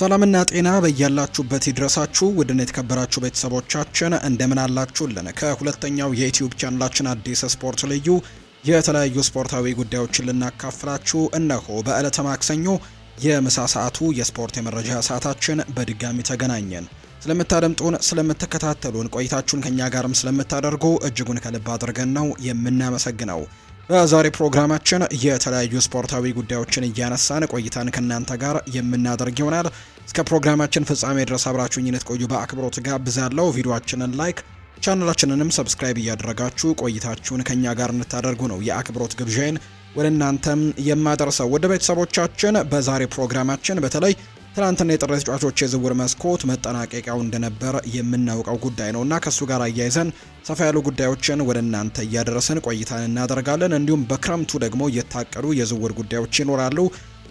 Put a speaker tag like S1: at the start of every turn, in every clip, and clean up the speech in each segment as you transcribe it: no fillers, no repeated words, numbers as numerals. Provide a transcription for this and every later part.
S1: ሰላምና ጤና በያላችሁበት ይድረሳችሁ ውድና የተከበራችሁ ቤተሰቦቻችን እንደምን አላችሁልን? ከሁለተኛው የዩቲዩብ ቻናላችን አዲስ ስፖርት ልዩ የተለያዩ ስፖርታዊ ጉዳዮችን ልናካፍላችሁ እነሆ በዕለተ ማክሰኞ የምሳ ሰዓቱ የስፖርት የመረጃ ሰዓታችን በድጋሚ ተገናኘን። ስለምታደምጡን፣ ስለምትከታተሉን፣ ቆይታችሁን ከኛ ጋርም ስለምታደርጉ እጅጉን ከልብ አድርገን ነው የምናመሰግነው። በዛሬ ፕሮግራማችን የተለያዩ ስፖርታዊ ጉዳዮችን እያነሳን ቆይታን ከናንተ ጋር የምናደርግ ይሆናል። እስከ ፕሮግራማችን ፍጻሜ ድረስ አብራችሁኝ እንድትቆዩ በአክብሮት ጋብዛለሁ። ቪዲዮአችንን ላይክ፣ ቻናላችንንም ሰብስክራይብ እያደረጋችሁ ቆይታችሁን ከኛ ጋር እንድታደርጉ ነው የአክብሮት ግብዣዬን ወደ እናንተም የማደርሰው። ወደ ቤተሰቦቻችን በዛሬ ፕሮግራማችን በተለይ ትናንትና የጥር ተጫዋቾች የዝውውር መስኮት መጠናቀቂያው እንደነበር የምናውቀው ጉዳይ ነውና ከሱ ጋር አያይዘን ሰፋ ያሉ ጉዳዮችን ወደ እናንተ እያደረስን ቆይታን እናደርጋለን። እንዲሁም በክረምቱ ደግሞ የታቀዱ የዝውውር ጉዳዮች ይኖራሉ።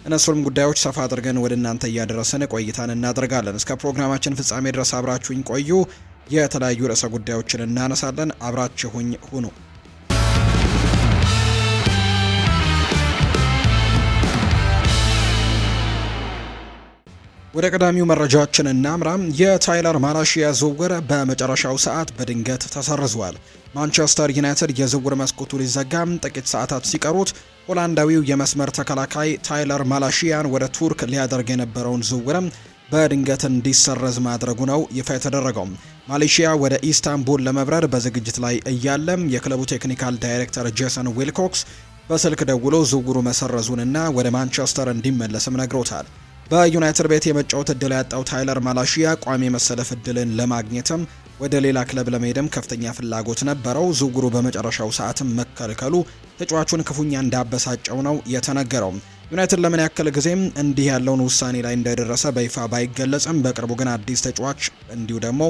S1: እነሱንም ጉዳዮች ሰፋ አድርገን ወደ እናንተ እያደረስን ቆይታን እናደርጋለን። እስከ ፕሮግራማችን ፍጻሜ ድረስ አብራችሁኝ ቆዩ። የተለያዩ ርዕሰ ጉዳዮችን እናነሳለን። አብራችሁኝ ሁኑ። ወደ ቀዳሚው መረጃችን እናምራም። የታይለር ማላሺያ ዝውውር በመጨረሻው ሰዓት በድንገት ተሰርዟል። ማንቸስተር ዩናይትድ የዝውውር መስኮቱ ሊዘጋም ጥቂት ሰዓታት ሲቀሩት ሆላንዳዊው የመስመር ተከላካይ ታይለር ማላሺያን ወደ ቱርክ ሊያደርግ የነበረውን ዝውውርም በድንገት እንዲሰረዝ ማድረጉ ነው ይፋ የተደረገው። ማሌሺያ ወደ ኢስታንቡል ለመብረር በዝግጅት ላይ እያለም የክለቡ ቴክኒካል ዳይሬክተር ጄሰን ዊልኮክስ በስልክ ደውሎ ዝውውሩ መሰረዙንና ወደ ማንቸስተር እንዲመለስም ነግሮታል። በዩናይትድ ቤት የመጫወት እድል ያጣው ታይለር ማላሺያ ቋሚ የመሰለፍ እድልን ለማግኘትም ወደ ሌላ ክለብ ለመሄድም ከፍተኛ ፍላጎት ነበረው። ዝውውሩ በመጨረሻው ሰዓትም መከልከሉ ተጫዋቹን ክፉኛ እንዳበሳጨው ነው የተነገረው። ዩናይትድ ለምን ያክል ጊዜም እንዲህ ያለውን ውሳኔ ላይ እንደደረሰ በይፋ ባይገለጽም በቅርቡ ግን አዲስ ተጫዋች እንዲሁ ደግሞ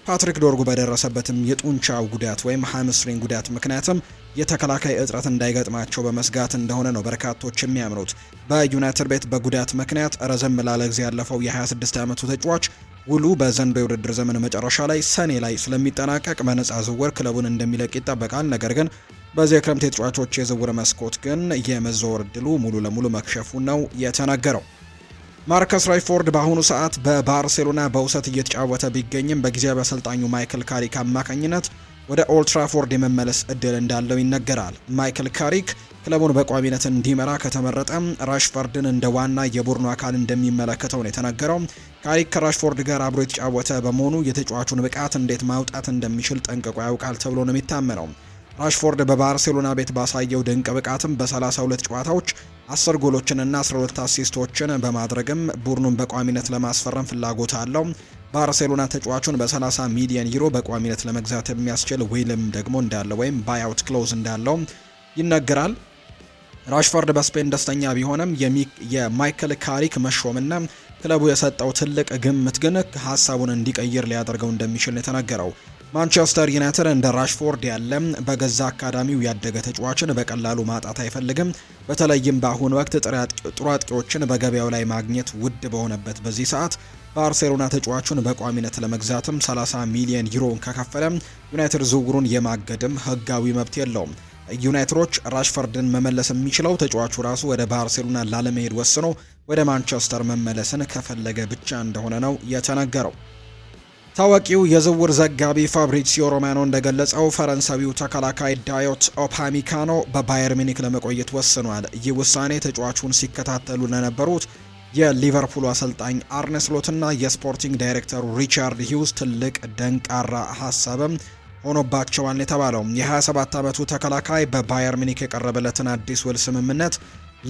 S1: ፓትሪክ ዶርጉ በደረሰበትም የጡንቻው ጉዳት ወይም ሃምስትሪንግ ጉዳት ምክንያትም የተከላካይ እጥረት እንዳይገጥማቸው በመስጋት እንደሆነ ነው በርካቶች የሚያምኑት። በዩናይትድ ቤት በጉዳት ምክንያት ረዘም ላለ ጊዜ ያለፈው የ26 ዓመቱ ተጫዋች ውሉ በዘንድሮው የውድድር ዘመን መጨረሻ ላይ ሰኔ ላይ ስለሚጠናቀቅ በነፃ ዝውውር ክለቡን እንደሚለቅ ይጠበቃል። ነገር ግን በዚህ የክረምት የተጫዋቾች የዝውውር መስኮት ግን የመዘወር እድሉ ሙሉ ለሙሉ መክሸፉ ነው የተነገረው። ማርከስ ራሽፎርድ በአሁኑ ሰዓት በባርሴሎና በውሰት እየተጫወተ ቢገኝም በጊዜያዊ አሰልጣኙ ማይክል ካሪክ አማካኝነት ወደ ኦልትራፎርድ የመመለስ እድል እንዳለው ይነገራል። ማይክል ካሪክ ክለቡን በቋሚነት እንዲመራ ከተመረጠ ራሽፎርድን እንደ ዋና የቡድኑ አካል እንደሚመለከተው ነው የተነገረው። ካሪክ ከራሽፎርድ ጋር አብሮ የተጫወተ በመሆኑ የተጫዋቹን ብቃት እንዴት ማውጣት እንደሚችል ጠንቅቆ ያውቃል ተብሎ ነው የሚታመነው። ራሽፎርድ በባርሴሎና ቤት ባሳየው ድንቅ ብቃትም በ32 ጨዋታዎች 10 ጎሎችንና 12 አሲስቶችን በማድረግም ቡድኑን በቋሚነት ለማስፈረም ፍላጎት አለው። ባርሴሎና ተጫዋቹን በ30 ሚሊዮን ዩሮ በቋሚነት ለመግዛት የሚያስችል ዊልም ደግሞ እንዳለው ወይም ባይአውት ክሎዝ እንዳለው ይነገራል። ራሽፎርድ በስፔን ደስተኛ ቢሆንም የማይክል ካሪክ መሾምና ክለቡ የሰጠው ትልቅ ግምት ግን ሀሳቡን እንዲቀይር ሊያደርገው እንደሚችል ነው የተነገረው። ማንቸስተር ዩናይትድ እንደ ራሽፎርድ ያለ በገዛ አካዳሚው ያደገ ተጫዋችን በቀላሉ ማጣት አይፈልግም። በተለይም በአሁኑ ወቅት ጥሩ አጥቂዎችን በገበያው ላይ ማግኘት ውድ በሆነበት በዚህ ሰዓት ባርሴሎና ተጫዋቹን በቋሚነት ለመግዛትም 30 ሚሊዮን ዩሮን ከከፈለ ዩናይትድ ዝውውሩን የማገድም ህጋዊ መብት የለውም። ዩናይትዶች ራሽፎርድን መመለስ የሚችለው ተጫዋቹ ራሱ ወደ ባርሴሎና ላለመሄድ ወስኖ ወደ ማንቸስተር መመለስን ከፈለገ ብቻ እንደሆነ ነው የተነገረው። ታዋቂው የዝውውር ዘጋቢ ፋብሪዚዮ ሮማኖ እንደገለጸው ፈረንሳዊው ተከላካይ ዳዮት ኦፓሚካኖ በባየር ሚኒክ ለመቆየት ወስኗል። ይህ ውሳኔ ተጫዋቹን ሲከታተሉ ለነበሩት የሊቨርፑል አሰልጣኝ አርነ ስሎትና የስፖርቲንግ ዳይሬክተሩ ሪቻርድ ሂውዝ ትልቅ ደንቃራ ሀሳብም ሆኖባቸዋል የተባለው የ27 ዓመቱ ተከላካይ በባየር ሚኒክ የቀረበለትን አዲስ ውል ስምምነት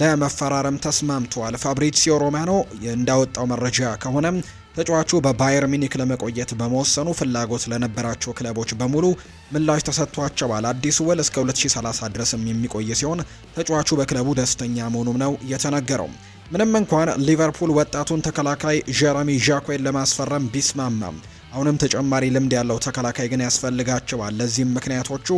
S1: ለመፈራረም ተስማምቷል። ፋብሪዚዮ ሮማኖ እንዳወጣው መረጃ ከሆነ ተጫዋቹ በባየር ሚኒክ ለመቆየት በመወሰኑ ፍላጎት ለነበራቸው ክለቦች በሙሉ ምላሽ ተሰጥቷቸዋል። አዲሱ ውል እስከ 2030 ድረስም የሚቆይ ሲሆን ተጫዋቹ በክለቡ ደስተኛ መሆኑም ነው የተነገረው። ምንም እንኳን ሊቨርፑል ወጣቱን ተከላካይ ጀረሚ ዣኮን ለማስፈረም ቢስማማም አሁንም ተጨማሪ ልምድ ያለው ተከላካይ ግን ያስፈልጋቸዋል። ለዚህም ምክንያቶቹ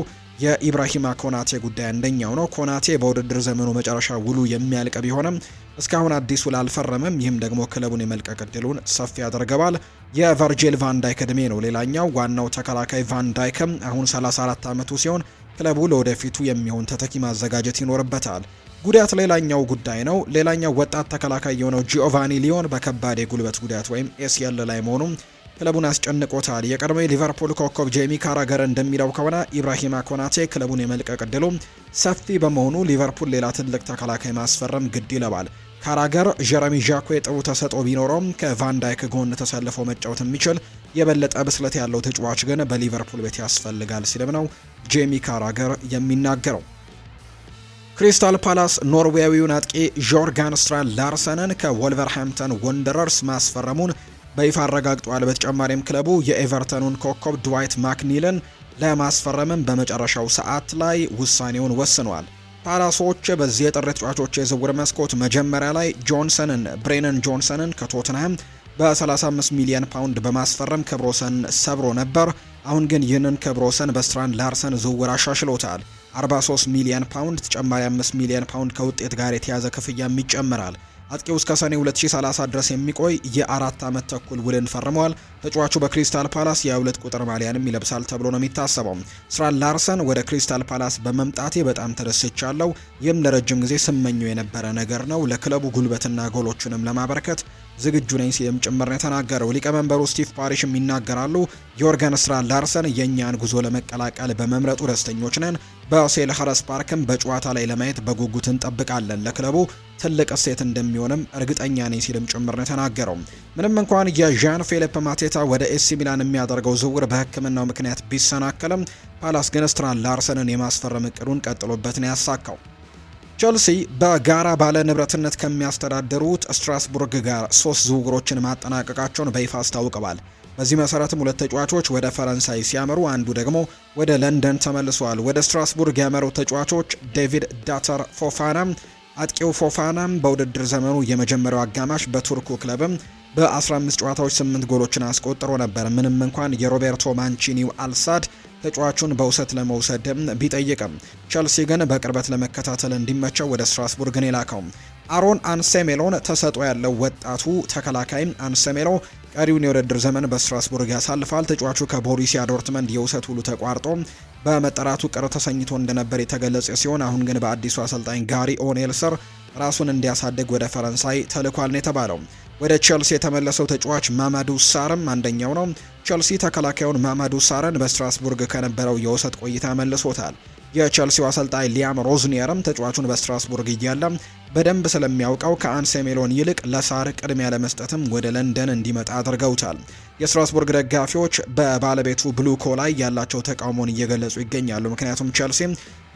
S1: የኢብራሂማ ኮናቴ ጉዳይ አንደኛው ነው። ኮናቴ በውድድር ዘመኑ መጨረሻ ውሉ የሚያልቅ ቢሆንም እስካሁን አዲስ ውል አልፈረመም። ይህም ደግሞ ክለቡን የመልቀቅ እድሉን ሰፊ ያደርገዋል። የቨርጂል ቫን ዳይክ እድሜ ነው ሌላኛው ዋናው ተከላካይ ቫን ዳይክም አሁን 34 ዓመቱ ሲሆን ክለቡ ለወደፊቱ የሚሆን ተተኪ ማዘጋጀት ይኖርበታል። ጉዳት ሌላኛው ጉዳይ ነው። ሌላኛው ወጣት ተከላካይ የሆነው ጂኦቫኒ ሊዮን በከባድ የጉልበት ጉዳት ወይም ኤሲኤል ላይ መሆኑ ክለቡን አስጨንቆታል። የቀድሞ ሊቨርፑል ኮከብ ጄሚ ካራገር እንደሚለው ከሆነ ኢብራሂማ ኮናቴ ክለቡን የመልቀቅ ዕድሉ ሰፊ በመሆኑ ሊቨርፑል ሌላ ትልቅ ተከላካይ ማስፈረም ግድ ይለዋል። ካራገር ጀረሚ ዣኮ ጥሩ ተሰጥኦ ቢኖረውም ከቫንዳይክ ጎን ተሰልፎ መጫወት የሚችል የበለጠ ብስለት ያለው ተጫዋች ግን በሊቨርፑል ቤት ያስፈልጋል ሲልም ነው ጄሚ ካራገር የሚናገረው። ክሪስታል ፓላስ ኖርዌያዊውን አጥቂ ጆርጋን ስትራል ላርሰንን ከወልቨርሃምፕተን ወንደረርስ ማስፈረሙን በይፋ አረጋግጧል። በተጨማሪም ክለቡ የኤቨርተኑን ኮከብ ድዋይት ማክኒልን ለማስፈረምም በመጨረሻው ሰዓት ላይ ውሳኔውን ወስኗል። ፓላሶች በዚህ የጥር ተጫዋቾች የዝውውር መስኮት መጀመሪያ ላይ ብሬነን ጆንሰንን ከቶትንሃም በ35 ሚሊዮን ፓውንድ በማስፈረም ክብረ ወሰን ሰብሮ ነበር። አሁን ግን ይህንን ክብረ ወሰን በስትራንድ ላርሰን ዝውውር አሻሽሎታል። 43 ሚሊዮን ፓውንድ ተጨማሪ 5 ሚሊዮን ፓውንድ ከውጤት ጋር የተያዘ ክፍያም ይጨምራል። አጥቂው እስከ ሰኔ 2030 ድረስ የሚቆይ የ4 ዓመት ተኩል ውልን ፈርሟል። ተጫዋቹ በክሪስታል ፓላስ የ2 ቁጥር ማሊያንም ይለብሳል ተብሎ ነው የሚታሰበው። ስትራል ላርሰን ወደ ክሪስታል ፓላስ በመምጣቴ በጣም ተደስቻለሁ። ይህም ለረጅም ጊዜ ስመኘው የነበረ ነገር ነው። ለክለቡ ጉልበትና ጎሎችንም ለማበረከት ዝግጁ ነኝ ሲልም ጭምር ነው የተናገረው። ሊቀመንበሩ ስቲቭ ፓሪሽም ይናገራሉ። ዮርገን ስትራል ላርሰን የእኛን ጉዞ ለመቀላቀል በመምረጡ ደስተኞች ነን። በሴልኸርስት ፓርክም በጨዋታ ላይ ለማየት በጉጉት እንጠብቃለን። ለክለቡ ትልቅ እሴት እንደሚሆንም እርግጠኛ ነኝ ሲልም ጭምር ነው የተናገረው። ምንም እንኳን የዣን ፊሊፕ ማቴታ ወደ ኤሲ ሚላን የሚያደርገው ዝውውር በሕክምናው ምክንያት ቢሰናከልም ፓላስ ግን ስትራል ላርሰንን የማስፈረም እቅዱን ቀጥሎበት ነው ያሳካው። ቸልሲ በጋራ ባለ ንብረትነት ከሚያስተዳድሩት ስትራስቡርግ ጋር 3 ዝውውሮችን ማጠናቀቃቸውን በይፋ አስታውቀዋል። በዚህ መሰረትም 2 ተጫዋቾች ወደ ፈረንሳይ ሲያመሩ አንዱ ደግሞ ወደ ለንደን ተመልሷል። ወደ ስትራስቡርግ ያመሩት ተጫዋቾች ዴቪድ ዳተር ፎፋና አጥቂው ፎፋናም በውድድር ዘመኑ የመጀመሪያው አጋማሽ በቱርኩ ክለብም በ15 ጨዋታዎች 8 ጎሎችን አስቆጥሮ ነበር። ምንም እንኳን የሮቤርቶ ማንቺኒው አልሳድ ተጫዋቹን በውሰት ለመውሰድ ቢጠይቅም ቸልሲ ግን በቅርበት ለመከታተል እንዲመቸው ወደ ስትራስቡርግ ነው የላከው። አሮን አንሴሜሎን ተሰጥኦ ያለው ወጣቱ ተከላካይ አንሴሜሎ ቀሪውን የውድድር ዘመን በስትራስቡርግ ያሳልፋል። ተጫዋቹ ከቦሩሲያ ዶርትመንድ የውሰት ሁሉ ተቋርጦ በመጠራቱ ቅር ተሰኝቶ እንደነበር የተገለጸ ሲሆን አሁን ግን በአዲሱ አሰልጣኝ ጋሪ ኦኔል ስር ራሱን እንዲያሳድግ ወደ ፈረንሳይ ተልኳል ነው የተባለው። ወደ ቸልሲ የተመለሰው ተጫዋች ማማዱ ሳርም አንደኛው ነው። ቸልሲ ተከላካዩን ማማዱ ሳርን በስትራስቡርግ ከነበረው የውሰት ቆይታ መልሶታል። የቸልሲው አሰልጣኝ ሊያም ሮዝኒየርም ተጫዋቹን በስትራስቡርግ እያለ በደንብ ስለሚያውቀው ከአንሴሜሎን ይልቅ ለሳር ቅድሚያ ለመስጠትም ወደ ለንደን እንዲመጣ አድርገውታል። የስትራስቡርግ ደጋፊዎች በባለቤቱ ብሉኮ ላይ ያላቸው ተቃውሞን እየገለጹ ይገኛሉ። ምክንያቱም ቸልሲ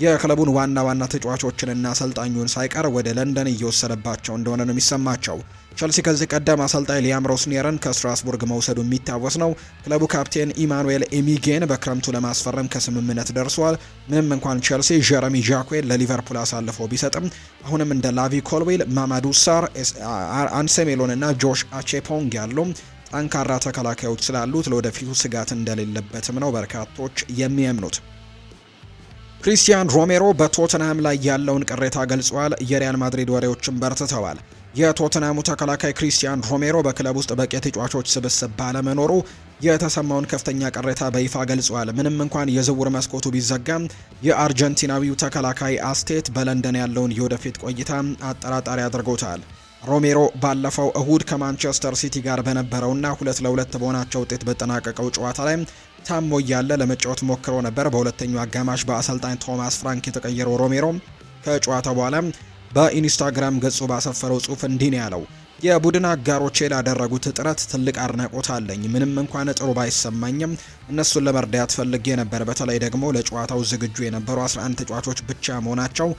S1: የክለቡን ዋና ተጫዋቾችንና አሰልጣኙን ሳይቀር ወደ ለንደን እየወሰደባቸው እንደሆነ ነው የሚሰማቸው። ቸልሲ ከዚህ ቀደም አሰልጣኝ ሊያም ሮዝኒየርን ከስትራስቡርግ መውሰዱ የሚታወስ ነው። ክለቡ ካፕቴን ኢማኑኤል ኤሚጌን በክረምቱ ለማስፈረም ከስምምነት ደርሷል። ምንም እንኳን ቸልሲ ጀረሚ ዣኩዌን ለሊቨርፑል አሳልፎ ቢሰጥም አሁንም እንደ ላቪ ኮልዌል፣ ማማዱ ሳር፣ አንሴሜሎን እና ጆሽ አቼፖንግ ያሉ ጠንካራ ተከላካዮች ስላሉት ለወደፊቱ ስጋት እንደሌለበትም ነው በርካቶች የሚያምኑት። ክሪስቲያን ሮሜሮ በቶተንሃም ላይ ያለውን ቅሬታ ገልጿል። የሪያል ማድሪድ ወሬዎችን በርትተዋል። የቶተንሃሙ ተከላካይ ክሪስቲያን ሮሜሮ በክለብ ውስጥ በቂ ተጫዋቾች ስብስብ ባለመኖሩ የተሰማውን ከፍተኛ ቅሬታ በይፋ ገልጿል። ምንም እንኳን የዝውውር መስኮቱ ቢዘጋም የአርጀንቲናዊው ተከላካይ አስቴት በለንደን ያለውን የወደፊት ቆይታ አጠራጣሪ አድርጎታል። ሮሜሮ ባለፈው እሁድ ከማንቸስተር ሲቲ ጋር በነበረውና 2-2 በሆናቸው ውጤት በተጠናቀቀው ጨዋታ ላይ ታሞ እያለ ለመጫወት ሞክሮ ነበር። በሁለተኛው አጋማሽ በአሰልጣኝ ቶማስ ፍራንክ የተቀየረው ሮሜሮ ከጨዋታ በኋላ በኢንስታግራም ገጹ ባሰፈረው ጽሑፍ እንዲህ ነው ያለው። የቡድን አጋሮቼ ላደረጉት ጥረት ትልቅ አድናቆት አለኝ። ምንም እንኳን ጥሩ ባይሰማኝም እነሱን ለመርዳት ፈልጌ ነበር። በተለይ ደግሞ ለጨዋታው ዝግጁ የነበሩ 11 ተጫዋቾች ብቻ መሆናቸው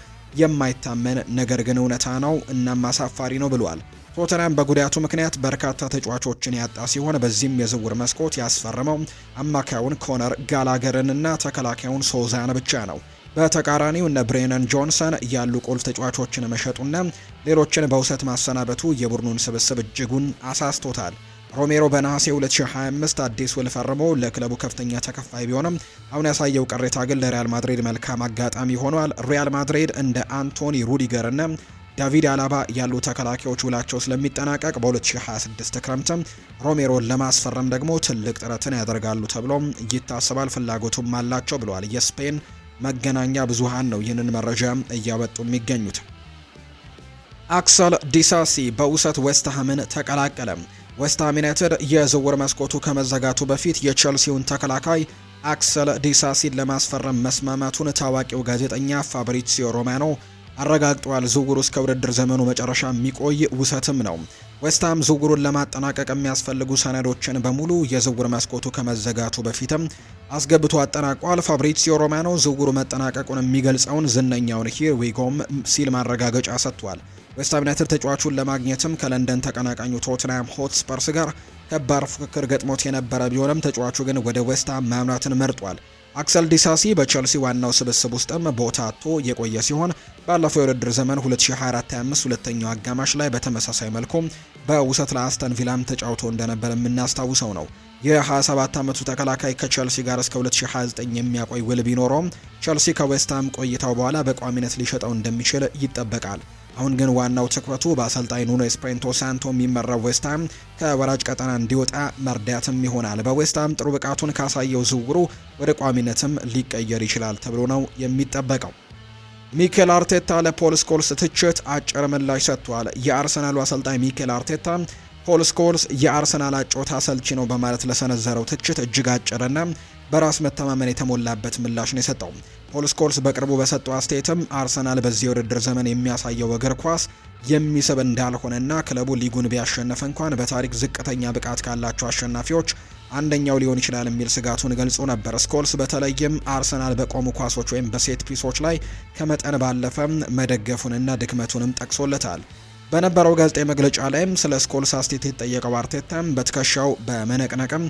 S1: የማይታመን ነገር ግን እውነታ ነው። እናም አሳፋሪ ነው ብሏል። ቶተንሃም በጉዳቱ ምክንያት በርካታ ተጫዋቾችን ያጣ ሲሆን በዚህም የዝውውር መስኮት ያስፈረመው አማካዩን ኮነር ጋላገርንና ተከላካዩን ሶዛን ብቻ ነው። በተቃራኒው እነ ብሬነን ጆንሰን ያሉ ቁልፍ ተጫዋቾችን መሸጡና ሌሎችን በውሰት ማሰናበቱ የቡድኑን ስብስብ እጅጉን አሳስቶታል። ሮሜሮ በነሐሴ 2025 አዲስ ውል ፈርሞ ለክለቡ ከፍተኛ ተከፋይ ቢሆንም አሁን ያሳየው ቅሬታ ግን ለሪያል ማድሪድ መልካም አጋጣሚ ሆኗል። ሪያል ማድሪድ እንደ አንቶኒ ሩዲገር እና ዳቪድ አላባ ያሉ ተከላካዮች ውላቸው ስለሚጠናቀቅ በ2026 ክረምትም ሮሜሮን ለማስፈረም ደግሞ ትልቅ ጥረትን ያደርጋሉ ተብሎ ይታሰባል። ፍላጎቱም አላቸው ብለዋል የስፔን መገናኛ ብዙሃን ነው ይህንን መረጃ እያወጡ የሚገኙት። አክሰል ዲሳሲ በውሰት ዌስትሃምን ተቀላቀለ። ዌስትሃም ዩናይትድ የዝውውር መስኮቱ ከመዘጋቱ በፊት የቼልሲውን ተከላካይ አክሰል ዲሳሲን ለማስፈረም መስማማቱን ታዋቂው ጋዜጠኛ ፋብሪሲዮ ሮማኖ አረጋግጧል። ዝውውሩ እስከ ውድድር ዘመኑ መጨረሻ የሚቆይ ውሰትም ነው። ዌስትሃም ዝውውሩን ለማጠናቀቅ የሚያስፈልጉ ሰነዶችን በሙሉ የዝውውር መስኮቱ ከመዘጋቱ በፊትም አስገብቶ አጠናቋል። ፋብሪሲዮ ሮማኖ ዝውውሩ መጠናቀቁን የሚገልጸውን ዝነኛውን ሂር ዊጎም ሲል ማረጋገጫ ሰጥቷል። ዌስትሃም ዩናይትድ ተጫዋቹን ለማግኘትም ከለንደን ተቀናቃኙ ቶትንሃም ሆትስፐርስ ጋር ከባድ ፉክክር ገጥሞት የነበረ ቢሆንም ተጫዋቹ ግን ወደ ዌስትሃም ማምራትን መርጧል። አክሰል ዲሳሲ በቼልሲ ዋናው ስብስብ ውስጥም ቦታ አጥቶ የቆየ ሲሆን ባለፈው የውድድር ዘመን 2024/25 ሁለተኛው አጋማሽ ላይ በተመሳሳይ መልኩ በውሰት ለአስተን ቪላም ተጫውቶ እንደነበር የምናስታውሰው ነው። የ27 ዓመቱ ተከላካይ ከቼልሲ ጋር እስከ 2029 የሚያቆይ ውል ቢኖረውም ቼልሲ ከዌስትሃም ቆይታው በኋላ በቋሚነት ሊሸጠው እንደሚችል ይጠበቃል። አሁን ግን ዋናው ትኩረቱ በአሰልጣኝ ኑኖ ኤስፕሬንቶ ሳንቶ የሚመራው ዌስትሃም ከወራጅ ቀጠና እንዲወጣ መርዳትም ይሆናል። በዌስትሃም ጥሩ ብቃቱን ካሳየው ዝውውሩ ወደ ቋሚነትም ሊቀየር ይችላል ተብሎ ነው የሚጠበቀው። ሚኬል አርቴታ ለፖል ስኮልስ ትችት አጭር ምላሽ ሰጥቷል። የአርሰናሉ አሰልጣኝ ሚኬል አርቴታ ፖል ስኮልስ የአርሰናል አጨዋወት አሰልቺ ነው በማለት ለሰነዘረው ትችት እጅግ አጭርና በራስ መተማመን የተሞላበት ምላሽ ነው የሰጠው። ፖል ስኮልስ በቅርቡ በሰጠው አስተያየትም አርሰናል በዚህ የውድድር ዘመን የሚያሳየው እግር ኳስ የሚስብ እንዳልሆነና ክለቡ ሊጉን ቢያሸንፍ እንኳን በታሪክ ዝቅተኛ ብቃት ካላቸው አሸናፊዎች አንደኛው ሊሆን ይችላል የሚል ስጋቱን ገልጾ ነበር። ስኮልስ በተለይም አርሰናል በቆሙ ኳሶች ወይም በሴት ፒሶች ላይ ከመጠን ባለፈ መደገፉንና ድክመቱንም ጠቅሶለታል። በነበረው ጋዜጣዊ መግለጫ ላይም ስለ ስኮልስ አስተያየት የተጠየቀው አርቴታም በትከሻው በመነቅነቅም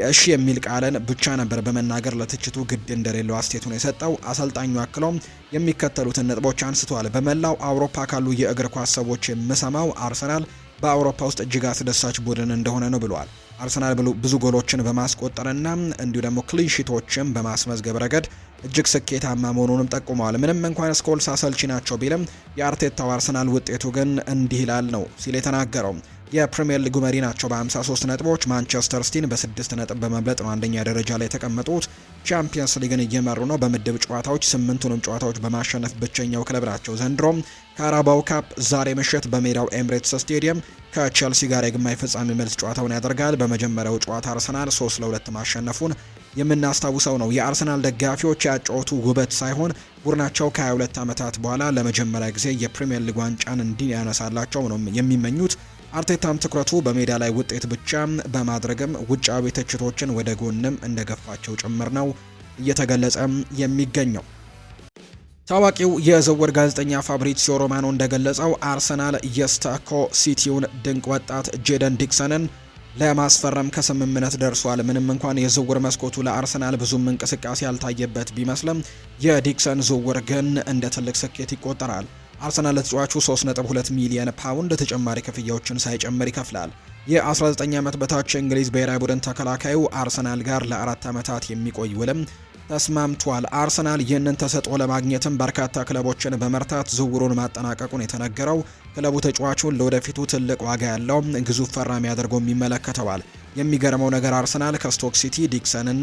S1: እሺ የሚል ቃልን ብቻ ነበር በመናገር ለትችቱ ግድ እንደሌለው አስተያየቱን የሰጠው። አሰልጣኙ አክሎም የሚከተሉትን ነጥቦች አንስቷል። በመላው አውሮፓ ካሉ የእግር ኳስ ሰዎች የምሰማው አርሰናል በአውሮፓ ውስጥ እጅግ አስደሳች ቡድን እንደሆነ ነው ብሏል። አርሰናል ብዙ ጎሎችን በማስቆጠርና እንዲሁ ደግሞ ክሊንሺቶችን በማስመዝገብ ረገድ እጅግ ስኬታማ መሆኑንም ጠቁመዋል። ምንም እንኳን ስኮልስ አሰልቺ ናቸው ቢልም የአርቴታው አርሰናል ውጤቱ ግን እንዲህ ይላል ነው ሲል የተናገረው። የፕሪሚየር ሊጉ መሪ ናቸው በ53 ነጥቦች። ማንቸስተር ሲቲን በ6 ነጥብ በመብለጥ ነው አንደኛ ደረጃ ላይ የተቀመጡት። ቻምፒየንስ ሊግን እየመሩ ነው። በምድብ ጨዋታዎች 8ቱንም ጨዋታዎች በማሸነፍ ብቸኛው ክለብ ናቸው። ዘንድሮም ካራባው ካፕ ዛሬ ምሽት በሜዳው ኤምሬትስ ስቴዲየም ከቼልሲ ጋር የግማሽ ፍጻሜ መልስ ጨዋታውን ያደርጋል። በመጀመሪያው ጨዋታ አርሰናል 3-2 ማሸነፉን የምናስታውሰው ነው። የአርሰናል ደጋፊዎች ያጫወቱ ውበት ሳይሆን ቡድናቸው ከ22 ዓመታት በኋላ ለመጀመሪያ ጊዜ የፕሪሚየር ሊግ ዋንጫን እንዲያነሳላቸው ነው የሚመኙት። አርቴታም ትኩረቱ በሜዳ ላይ ውጤት ብቻ በማድረግም ውጫዊ ትችቶችን ወደ ጎንም እንደገፋቸው ጭምር ነው እየተገለጸ የሚገኘው። ታዋቂው የዝውውር ጋዜጠኛ ፋብሪሲዮ ሮማኖ እንደገለጸው አርሰናል የስታኮ ሲቲውን ድንቅ ወጣት ጄደን ዲክሰንን ለማስፈረም ከስምምነት ደርሷል። ምንም እንኳን የዝውውር መስኮቱ ለአርሰናል ብዙም እንቅስቃሴ ያልታየበት ቢመስልም የዲክሰን ዝውውር ግን እንደ ትልቅ ስኬት ይቆጠራል። አርሰናል ለተጫዋቹ 3.2 ሚሊዮን ፓውንድ ተጨማሪ ክፍያዎችን ሳይጨምር ይከፍላል። የ19 ዓመት በታች የእንግሊዝ ብሔራዊ ቡድን ተከላካዩ አርሰናል ጋር ለ4 ዓመታት የሚቆይ ውልም ተስማምቷል። አርሰናል ይህንን ተሰጥኦ ለማግኘትም በርካታ ክለቦችን በመርታት ዝውውሩን ማጠናቀቁን የተነገረው ክለቡ ተጫዋቹን ለወደፊቱ ትልቅ ዋጋ ያለው ግዙፍ ፈራሚ አድርጎም ይመለከተዋል። የሚገርመው ነገር አርሰናል ከስቶክ ሲቲ ዲክሰንን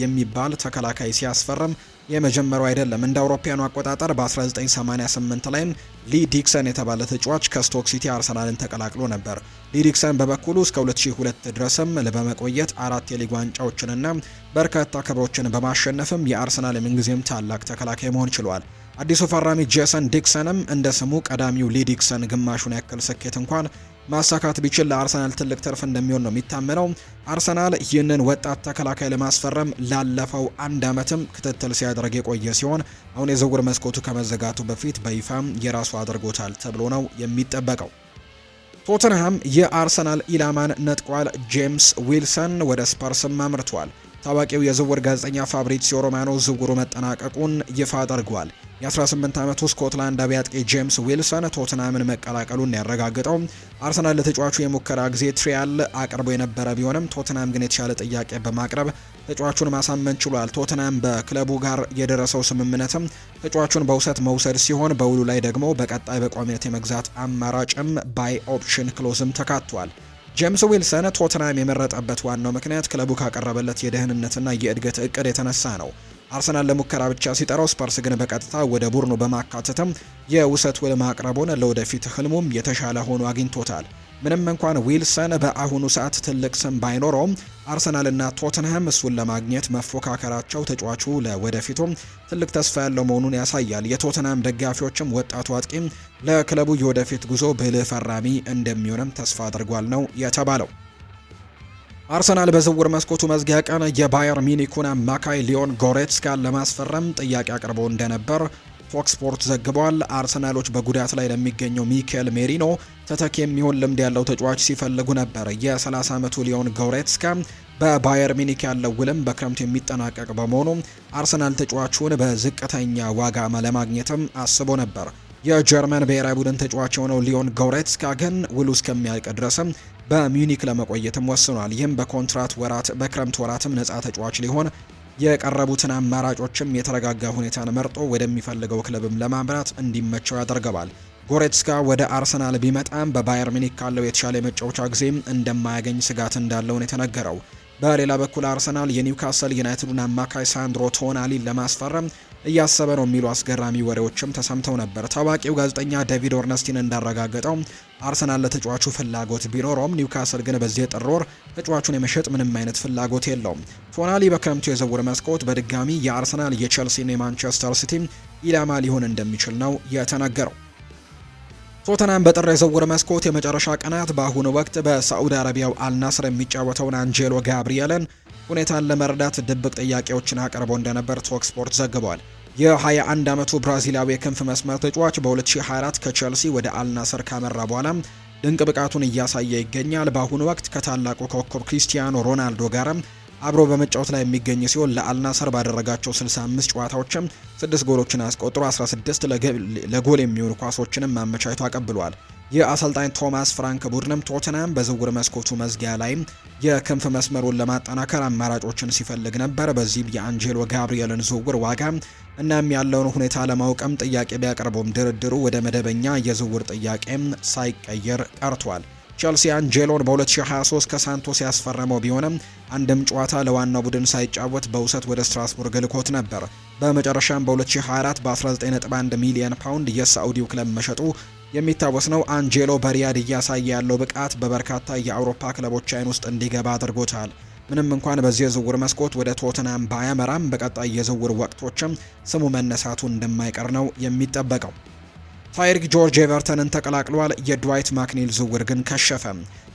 S1: የሚባል ተከላካይ ሲያስፈርም የመጀመሪያው አይደለም። እንደ አውሮፓውያኑ አቆጣጠር በ1988 ላይም ሊ ዲክሰን የተባለ ተጫዋች ከስቶክ ሲቲ አርሰናልን ተቀላቅሎ ነበር። ሊ ዲክሰን በበኩሉ እስከ 2002 ድረስም በመቆየት 4 የሊግ ዋንጫዎችንና በርካታ ክብሮችን በማሸነፍም የአርሰናል የምንጊዜም ታላቅ ተከላካይ መሆን ችሏል። አዲሱ ፈራሚ ጄሰን ዲክሰንም እንደ ስሙ ቀዳሚው ሊ ዲክሰን ግማሹን ያክል ስኬት እንኳን ማሳካት ቢችል ለአርሰናል ትልቅ ትርፍ እንደሚሆን ነው የሚታመነው። አርሰናል ይህንን ወጣት ተከላካይ ለማስፈረም ላለፈው 1 ዓመትም ክትትል ሲያደርግ የቆየ ሲሆን አሁን የዝውውር መስኮቱ ከመዘጋቱ በፊት በይፋም የራሱ አድርጎታል ተብሎ ነው የሚጠበቀው። ቶተንሃም የአርሰናል ኢላማን ነጥቋል። ጄምስ ዊልሰን ወደ ስፐርስም አምርቷል። ታዋቂው የዝውውር ጋዜጠኛ ፋብሪሲዮ ሮማኖ ዝውውሩ መጠናቀቁን ይፋ አድርጓል። የ18 ዓመቱ ስኮትላንዳዊ አጥቂ ጄምስ ዊልሰን ቶትናምን መቀላቀሉን ያረጋግጠው። አርሰናል ለተጫዋቹ የሙከራ ጊዜ ትሪያል አቅርቦ የነበረ ቢሆንም ቶትናም ግን የተሻለ ጥያቄ በማቅረብ ተጫዋቹን ማሳመን ችሏል። ቶትናም በክለቡ ጋር የደረሰው ስምምነትም ተጫዋቹን በውሰት መውሰድ ሲሆን በውሉ ላይ ደግሞ በቀጣይ በቋሚነት የመግዛት አማራጭም ባይ ኦፕሽን ክሎዝም ተካቷል። ጄምስ ዊልሰን ቶትናም የመረጠበት ዋናው ምክንያት ክለቡ ካቀረበለት የደህንነትና የእድገት እቅድ የተነሳ ነው። አርሰናል ለሙከራ ብቻ ሲጠራው ስፐርስ ግን በቀጥታ ወደ ቡድኑ በማካተትም የውሰት ውል ማቅረቡን ለወደፊት ህልሙም የተሻለ ሆኖ አግኝቶታል። ምንም እንኳን ዊልሰን በአሁኑ ሰዓት ትልቅ ስም ባይኖረውም አርሰናልና ቶተንሃም እሱን ለማግኘት መፎካከራቸው ተጫዋቹ ለወደፊቱም ትልቅ ተስፋ ያለው መሆኑን ያሳያል። የቶተንሃም ደጋፊዎችም ወጣቱ አጥቂም ለክለቡ የወደፊት ጉዞ ብልህ ፈራሚ እንደሚሆንም ተስፋ አድርጓል ነው የተባለው። አርሰናል በዝውውር መስኮቱ መዝጊያ ቀን የባየር ሚኒኩን አማካይ ሊዮን ጎሬትስካን ለማስፈረም ጥያቄ አቅርቦ እንደነበር ፎክስ ስፖርት ዘግቧል። አርሰናሎች በጉዳት ላይ ለሚገኘው ሚኬል ሜሪኖ ተተኪ የሚሆን ልምድ ያለው ተጫዋች ሲፈልጉ ነበር። የ30 ዓመቱ ሊዮን ጎሬትስካ በባየር ሚኒክ ያለው ውልም በክረምቱ የሚጠናቀቅ በመሆኑ አርሰናል ተጫዋቹን በዝቅተኛ ዋጋ ለማግኘትም አስቦ ነበር። የጀርመን ብሔራዊ ቡድን ተጫዋች የሆነው ሊዮን ጎሬትስካ ግን ውሉ እስከሚያልቅ ድረስም በሚዩኒክ ለመቆየትም ወስኗል። ይህም በኮንትራት ወራት በክረምት ወራትም ነፃ ተጫዋች ሊሆን የቀረቡትን አማራጮችም የተረጋጋ ሁኔታን መርጦ ወደሚፈልገው ክለብም ለማምራት እንዲመቸው ያደርገዋል። ጎሬትስካ ወደ አርሰናል ቢመጣም በባየር ሚኒክ ካለው የተሻለ የመጫወቻ ጊዜም እንደማያገኝ ስጋት እንዳለው ነው የተነገረው። በሌላ በኩል አርሰናል የኒውካስል ዩናይትዱን አማካይ ሳንድሮ ቶናሊን ለማስፈረም እያሰበ ነው የሚሉ አስገራሚ ወሬዎችም ተሰምተው ነበር። ታዋቂው ጋዜጠኛ ዴቪድ ኦርነስቲን እንዳረጋገጠው አርሰናል ለተጫዋቹ ፍላጎት ቢኖረውም ኒውካስል ግን በዚህ ጥር ወር ተጫዋቹን የመሸጥ ምንም አይነት ፍላጎት የለውም። ቶናሊ በክረምቱ የዝውውር መስኮት በድጋሚ የአርሰናል የቼልሲና የማንቸስተር ሲቲ ኢላማ ሊሆን እንደሚችል ነው የተነገረው። ቶተናም በጥር የዝውውር መስኮት የመጨረሻ ቀናት በአሁኑ ወቅት በሳዑዲ አረቢያው አልናስር የሚጫወተውን አንጄሎ ጋብሪኤልን ሁኔታን ለመረዳት ድብቅ ጥያቄዎችን አቅርቦ እንደነበር ቶክ ስፖርት ዘግቧል። የ21 ዓመቱ ብራዚላዊ የክንፍ መስመር ተጫዋች በ2024 ከቼልሲ ወደ አልናስር ካመራ በኋላ ድንቅ ብቃቱን እያሳየ ይገኛል። በአሁኑ ወቅት ከታላቁ ኮከብ ክሪስቲያኖ ሮናልዶ ጋርም አብሮ በመጫወት ላይ የሚገኝ ሲሆን ለአልናሰር ባደረጋቸው 65 ጨዋታዎችም 6 ጎሎችን አስቆጥሮ 16 ለጎል የሚሆኑ ኳሶችንም ማመቻቸቱ አቀብሏል። የአሰልጣኝ ቶማስ ፍራንክ ቡድንም ቶተናም በዝውውር መስኮቱ መዝጊያ ላይ የክንፍ መስመሩን ለማጠናከር አማራጮችን ሲፈልግ ነበር። በዚህም የአንጄሎ ጋብሪኤልን ዝውውር ዋጋ እናም ያለውን ሁኔታ ለማወቅም ጥያቄ ቢያቀርቡም ድርድሩ ወደ መደበኛ የዝውውር ጥያቄም ሳይቀየር ቀርቷል። ቼልሲ አንጄሎን በ2023 ከሳንቶስ ያስፈረመው ቢሆንም አንድም ጨዋታ ለዋናው ቡድን ሳይጫወት በውሰት ወደ ስትራስቡርግ ልኮት ነበር። በመጨረሻም በ2024 በ19.1 ሚሊዮን ፓውንድ የሳዑዲው ክለብ መሸጡ የሚታወስ ነው። አንጄሎ በሪያድ እያሳየ ያለው ብቃት በበርካታ የአውሮፓ ክለቦች አይን ውስጥ እንዲገባ አድርጎታል። ምንም እንኳን በዚህ የዝውውር መስኮት ወደ ቶተናም ባያመራም በቀጣይ የዝውውር ወቅቶችም ስሙ መነሳቱ እንደማይቀር ነው የሚጠበቀው። ታይሪክ ጆርጅ ኤቨርተንን ተቀላቅሏል። የድዋይት ማክኒል ዝውውር ግን ከሸፈ።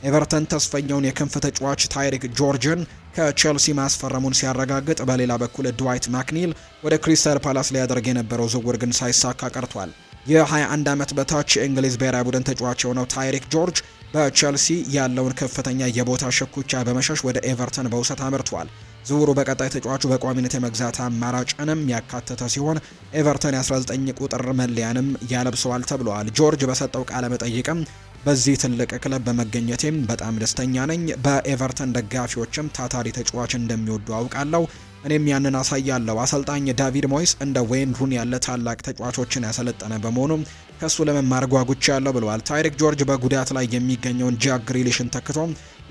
S1: ኤቨርተን ተስፈኛውን የክንፍ ተጫዋች ታይሪክ ጆርጅን ከቼልሲ ማስፈረሙን ሲያረጋግጥ፣ በሌላ በኩል ድዋይት ማክኒል ወደ ክሪስታል ፓላስ ሊያደርግ የነበረው ዝውውር ግን ሳይሳካ ቀርቷል። የ21 ዓመት በታች የእንግሊዝ ብሔራዊ ቡድን ተጫዋች የሆነው ታይሪክ ጆርጅ በቼልሲ ያለውን ከፍተኛ የቦታ ሽኩቻ በመሸሽ ወደ ኤቨርተን በውሰት አምርቷል። ዝውውሩ በቀጣይ ተጫዋቹ በቋሚነት የመግዛት አማራጭንም ያካተተ ሲሆን ኤቨርተን የ19 ቁጥር መለያንም ያለብሰዋል ተብለዋል። ጆርጅ በሰጠው ቃለ መጠይቅም በዚህ ትልቅ ክለብ በመገኘቴም በጣም ደስተኛ ነኝ። በኤቨርተን ደጋፊዎችም ታታሪ ተጫዋች እንደሚወዱ አውቃለሁ። እኔም ያንን አሳያለሁ። አሰልጣኝ ዳቪድ ሞይስ እንደ ዌይን ሩኒ ያለ ታላቅ ተጫዋቾችን ያሰለጠነ በመሆኑ ከሱ ለመማር ጓጉቻለሁ ብለዋል። ታይሪክ ጆርጅ በጉዳት ላይ የሚገኘውን ጃክ ግሪሊሽን ተክቶ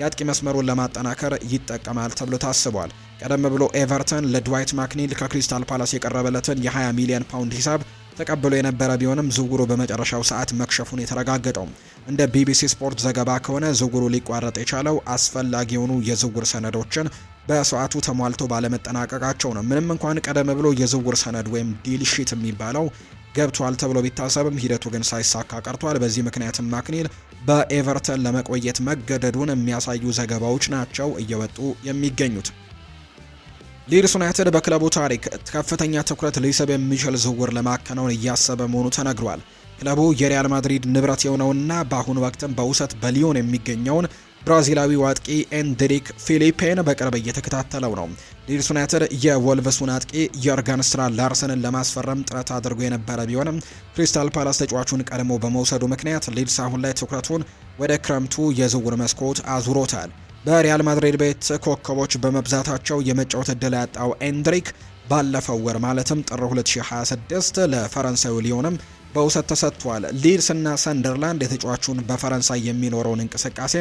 S1: የአጥቂ መስመሩን ለማጠናከር ይጠቀማል ተብሎ ታስቧል። ቀደም ብሎ ኤቨርተን ለድዋይት ማክኒል ከክሪስታል ፓላስ የቀረበለትን የ20 ሚሊዮን ፓውንድ ሂሳብ ተቀብሎ የነበረ ቢሆንም ዝውውሩ በመጨረሻው ሰዓት መክሸፉን የተረጋገጠው። እንደ ቢቢሲ ስፖርት ዘገባ ከሆነ ዝውውሩ ሊቋረጥ የቻለው አስፈላጊ የሆኑ የዝውውር ሰነዶችን በሰዓቱ ተሟልቶ ባለመጠናቀቃቸው ነው። ምንም እንኳን ቀደም ብሎ የዝውውር ሰነድ ወይም ዲል ሺት የሚባለው ገብቷል ተብሎ ቢታሰብም ሂደቱ ግን ሳይሳካ ቀርቷል። በዚህ ምክንያትም ማክኒል በኤቨርተን ለመቆየት መገደዱን የሚያሳዩ ዘገባዎች ናቸው እየወጡ የሚገኙት። ሊድስ ዩናይትድ በክለቡ ታሪክ ከፍተኛ ትኩረት ሊስብ የሚችል ዝውውር ለማከናወን እያሰበ መሆኑ ተነግሯል። ክለቡ የሪያል ማድሪድ ንብረት የሆነውና በአሁኑ ወቅትም በውሰት በሊዮን የሚገኘውን ብራዚላዊ አጥቂ ኤንድሪክ ፊሊፔን በቅርብ እየተከታተለው ነው። ሊድስ ዩናይትድ የወልቭሱን አጥቂ የርገን ስትራን ላርሰንን ለማስፈረም ጥረት አድርጎ የነበረ ቢሆንም ክሪስታል ፓላስ ተጫዋቹን ቀድሞ በመውሰዱ ምክንያት ሊድስ አሁን ላይ ትኩረቱን ወደ ክረምቱ የዝውውር መስኮት አዙሮታል። በሪያል ማድሪድ ቤት ኮከቦች በመብዛታቸው የመጫወት ዕድል ያጣው ኤንድሪክ ባለፈው ወር ማለትም ጥር 2026 ለፈረንሳዩ ሊዮንም በውሰት ተሰጥቷል። ሊድስ እና ሰንደርላንድ የተጫዋቹን በፈረንሳይ የሚኖረውን እንቅስቃሴ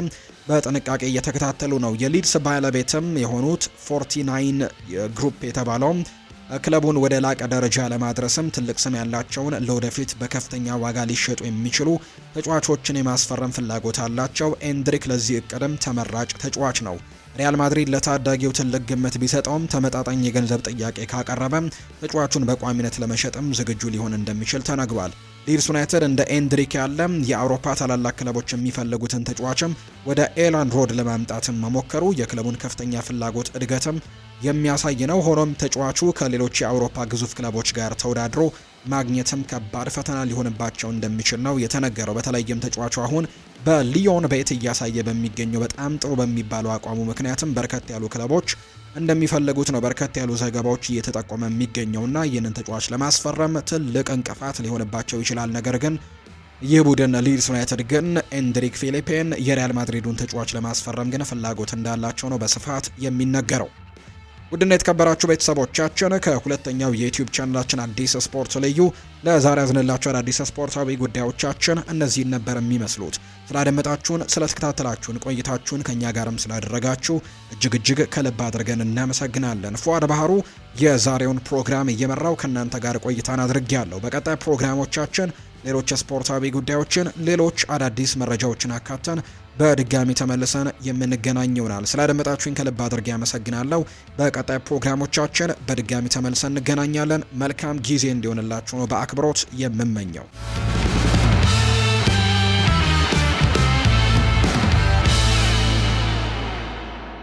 S1: በጥንቃቄ እየተከታተሉ ነው። የሊድስ ባለቤትም የሆኑት 49 ግሩፕ የተባለው ክለቡን ወደ ላቀ ደረጃ ለማድረስም ትልቅ ስም ያላቸውን ለወደፊት በከፍተኛ ዋጋ ሊሸጡ የሚችሉ ተጫዋቾችን የማስፈረም ፍላጎት አላቸው። ኤንድሪክ ለዚህ እቅድም ተመራጭ ተጫዋች ነው። ሪያል ማድሪድ ለታዳጊው ትልቅ ግምት ቢሰጠውም ተመጣጣኝ የገንዘብ ጥያቄ ካቀረበ ተጫዋቹን በቋሚነት ለመሸጥም ዝግጁ ሊሆን እንደሚችል ተነግሯል። ሊድስ ዩናይትድ እንደ ኤንድሪክ ያለ የአውሮፓ ታላላቅ ክለቦች የሚፈልጉትን ተጫዋችም ወደ ኤላንድ ሮድ ለማምጣትም መሞከሩ የክለቡን ከፍተኛ ፍላጎት እድገትም የሚያሳይ ነው። ሆኖም ተጫዋቹ ከሌሎች የአውሮፓ ግዙፍ ክለቦች ጋር ተወዳድሮ ማግኘትም ከባድ ፈተና ሊሆንባቸው እንደሚችል ነው የተነገረው። በተለይም ተጫዋቹ አሁን በሊዮን ቤት እያሳየ በሚገኘው በጣም ጥሩ በሚባለው አቋሙ ምክንያትም በርከት ያሉ ክለቦች እንደሚፈልጉት ነው በርከት ያሉ ዘገባዎች እየተጠቆመ የሚገኘውና ይህንን ተጫዋች ለማስፈረም ትልቅ እንቅፋት ሊሆንባቸው ይችላል። ነገር ግን ይህ ቡድን ሊድስ ዩናይትድ ግን ኤንድሪክ ፊሊፔን የሪያል ማድሪዱን ተጫዋች ለማስፈረም ግን ፍላጎት እንዳላቸው ነው በስፋት የሚነገረው። ውድና የተከበራችሁ ቤተሰቦቻችን ከሁለተኛው የዩቲዩብ ቻናላችን አዲስ ስፖርት ልዩ ለዛሬ ያዝንላችሁ አዳዲስ ስፖርታዊ ጉዳዮቻችን እነዚህን ነበር የሚመስሉት። ስላደመጣችሁን፣ ስለተከታተላችሁን፣ ቆይታችሁን ከኛ ጋርም ስላደረጋችሁ እጅግ ከልብ አድርገን እናመሰግናለን። ፉአድ ባህሩ የዛሬውን ፕሮግራም እየመራው ከእናንተ ጋር ቆይታን አድርጌያለሁ። በቀጣይ ፕሮግራሞቻችን ሌሎች ስፖርታዊ ጉዳዮችን፣ ሌሎች አዳዲስ መረጃዎችን አካተን በድጋሚ ተመልሰን የምንገናኝ ይሆናል። ስላደመጣችሁኝ ከልብ አድርጌ አመሰግናለሁ። በቀጣይ ፕሮግራሞቻችን በድጋሚ ተመልሰን እንገናኛለን። መልካም ጊዜ እንዲሆንላችሁ ነው በአክብሮት የምመኘው።